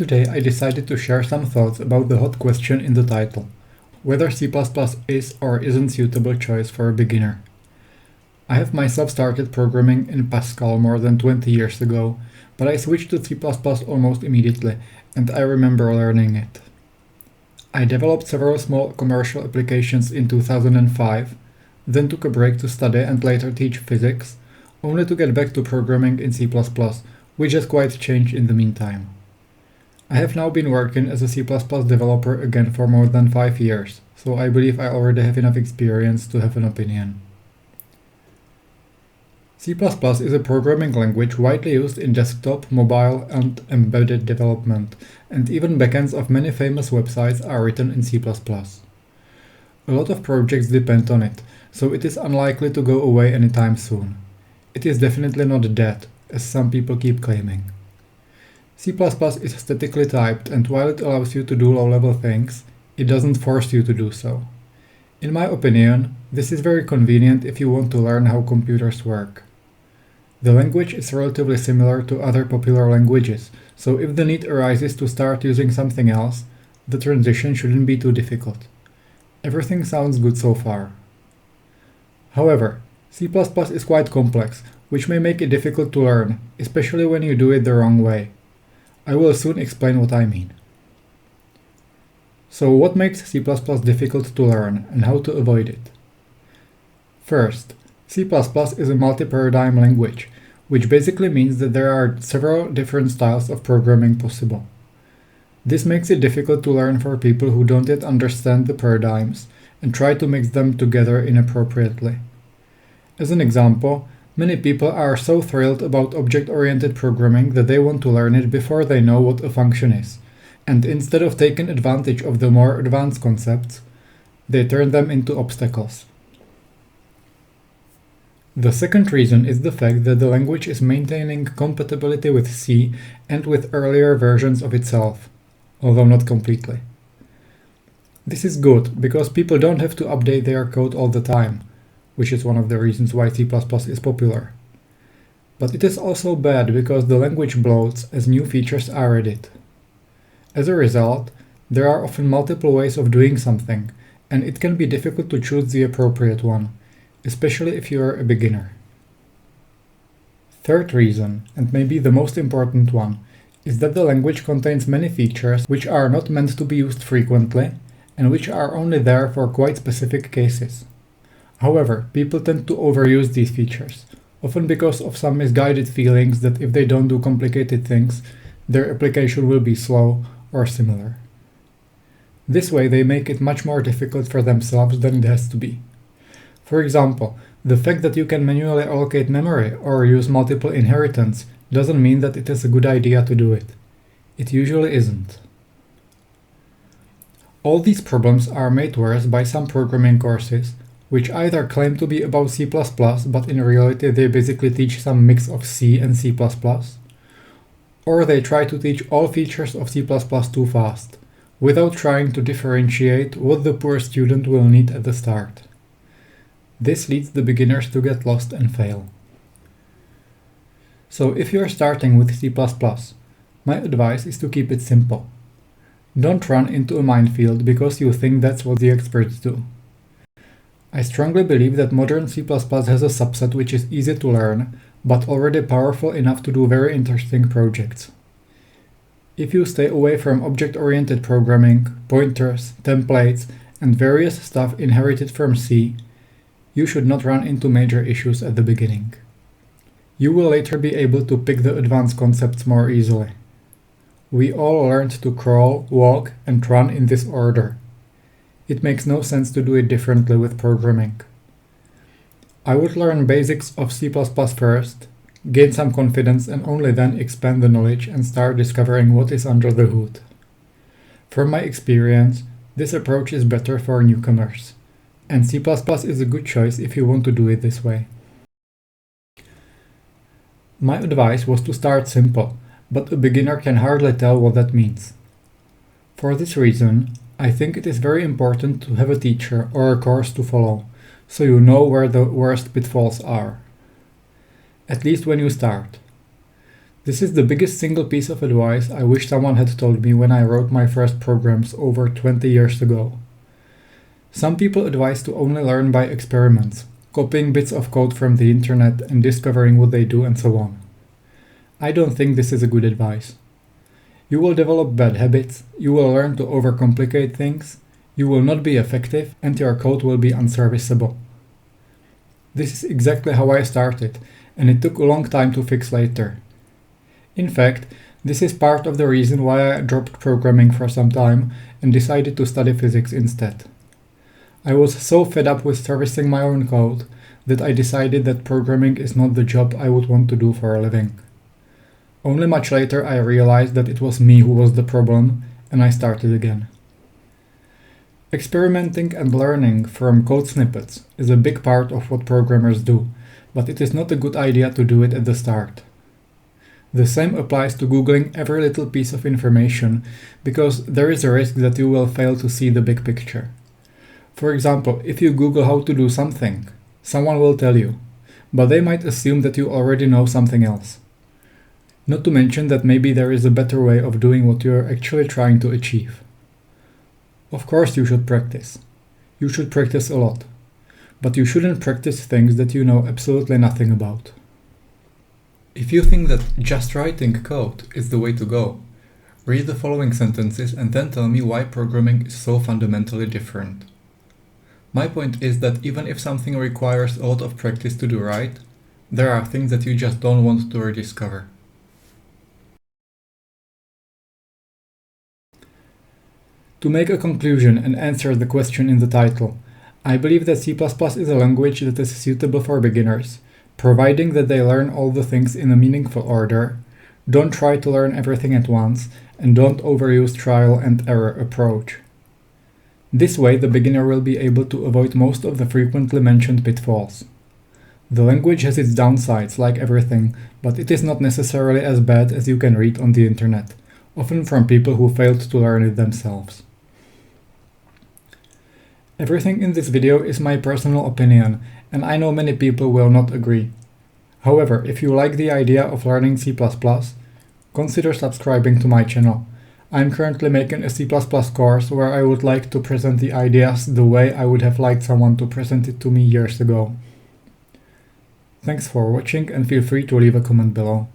Today I decided to share some thoughts about the hot question in the title, whether C++ is or isn't suitable choice for a beginner. I have myself started programming in Pascal more than 20 years ago, but I switched to C++ almost immediately, and I remember learning it. I developed several small commercial applications in 2005, then took a break to study and later teach physics, only to get back to programming in C++, which has quite changed in the meantime. I have now been working as a C++ developer again for more than 5 years, so I believe I already have enough experience to have an opinion. C++ is a programming language widely used in desktop, mobile, and embedded development, and even backends of many famous websites are written in C++. A lot of projects depend on it, so it is unlikely to go away anytime soon. It is definitely not dead, as some people keep claiming. C++ is statically typed, and while it allows you to do low-level things, it doesn't force you to do so. In my opinion, this is very convenient if you want to learn how computers work. The language is relatively similar to other popular languages, so if the need arises to start using something else, the transition shouldn't be too difficult. Everything sounds good so far. However, C++ is quite complex, which may make it difficult to learn, especially when you do it the wrong way. I will soon explain what I mean. So what makes C++ difficult to learn and how to avoid it? First, C++ is a multi-paradigm language, which basically means that there are several different styles of programming possible. This makes it difficult to learn for people who don't yet understand the paradigms and try to mix them together inappropriately. As an example, many people are so thrilled about object-oriented programming that they want to learn it before they know what a function is, and instead of taking advantage of the more advanced concepts, they turn them into obstacles. The second reason is the fact that the language is maintaining compatibility with C and with earlier versions of itself, although not completely. This is good because people don't have to update their code all the time, which is one of the reasons why C++ is popular. But it is also bad because the language bloats as new features are added. As a result, there are often multiple ways of doing something, and it can be difficult to choose the appropriate one, especially if you are a beginner. Third reason, and maybe the most important one, is that the language contains many features which are not meant to be used frequently, and which are only there for quite specific cases. However, people tend to overuse these features, often because of some misguided feelings that if they don't do complicated things, their application will be slow or similar. This way they make it much more difficult for themselves than it has to be. For example, the fact that you can manually allocate memory or use multiple inheritance doesn't mean that it is a good idea to do it. It usually isn't. All these problems are made worse by some programming courses, which either claim to be about C++, but in reality they basically teach some mix of C and C++, or they try to teach all features of C++ too fast, without trying to differentiate what the poor student will need at the start. This leads the beginners to get lost and fail. So if you're starting with C++, my advice is to keep it simple. Don't run into a minefield because you think that's what the experts do. I strongly believe that modern C++ has a subset which is easy to learn, but already powerful enough to do very interesting projects. If you stay away from object-oriented programming, pointers, templates, and various stuff inherited from C, you should not run into major issues at the beginning. You will later be able to pick the advanced concepts more easily. We all learned to crawl, walk, and run in this order. It makes no sense to do it differently with programming. I would learn basics of C++ first, gain some confidence, and only then expand the knowledge and start discovering what is under the hood. From my experience, this approach is better for newcomers, and C++ is a good choice if you want to do it this way. My advice was to start simple, but a beginner can hardly tell what that means. For this reason, I think it is very important to have a teacher or a course to follow, so you know where the worst pitfalls are. At least when you start. This is the biggest single piece of advice I wish someone had told me when I wrote my first programs over 20 years ago. Some people advise to only learn by experiments, copying bits of code from the internet and discovering what they do and so on. I don't think this is a good advice. You will develop bad habits, you will learn to overcomplicate things, you will not be effective, and your code will be unserviceable. This is exactly how I started, and it took a long time to fix later. In fact, this is part of the reason why I dropped programming for some time and decided to study physics instead. I was so fed up with servicing my own code that I decided that programming is not the job I would want to do for a living. Only much later I realized that it was me who was the problem, and I started again. Experimenting and learning from code snippets is a big part of what programmers do, but it is not a good idea to do it at the start. The same applies to Googling every little piece of information, because there is a risk that you will fail to see the big picture. For example, if you Google how to do something, someone will tell you, but they might assume that you already know something else. Not to mention that maybe there is a better way of doing what you are actually trying to achieve. Of course you should practice. You should practice a lot. But you shouldn't practice things that you know absolutely nothing about. If you think that just writing code is the way to go, read the following sentences and then tell me why programming is so fundamentally different. My point is that even if something requires a lot of practice to do right, there are things that you just don't want to rediscover. To make a conclusion and answer the question in the title, I believe that C++ is a language that is suitable for beginners, providing that they learn all the things in a meaningful order, don't try to learn everything at once, and don't overuse trial and error approach. This way the beginner will be able to avoid most of the frequently mentioned pitfalls. The language has its downsides like everything, but it is not necessarily as bad as you can read on the internet, often from people who failed to learn it themselves. Everything in this video is my personal opinion, and I know many people will not agree. However, if you like the idea of learning C++, consider subscribing to my channel. I'm currently making a C++ course where I would like to present the ideas the way I would have liked someone to present it to me years ago. Thanks for watching and feel free to leave a comment below.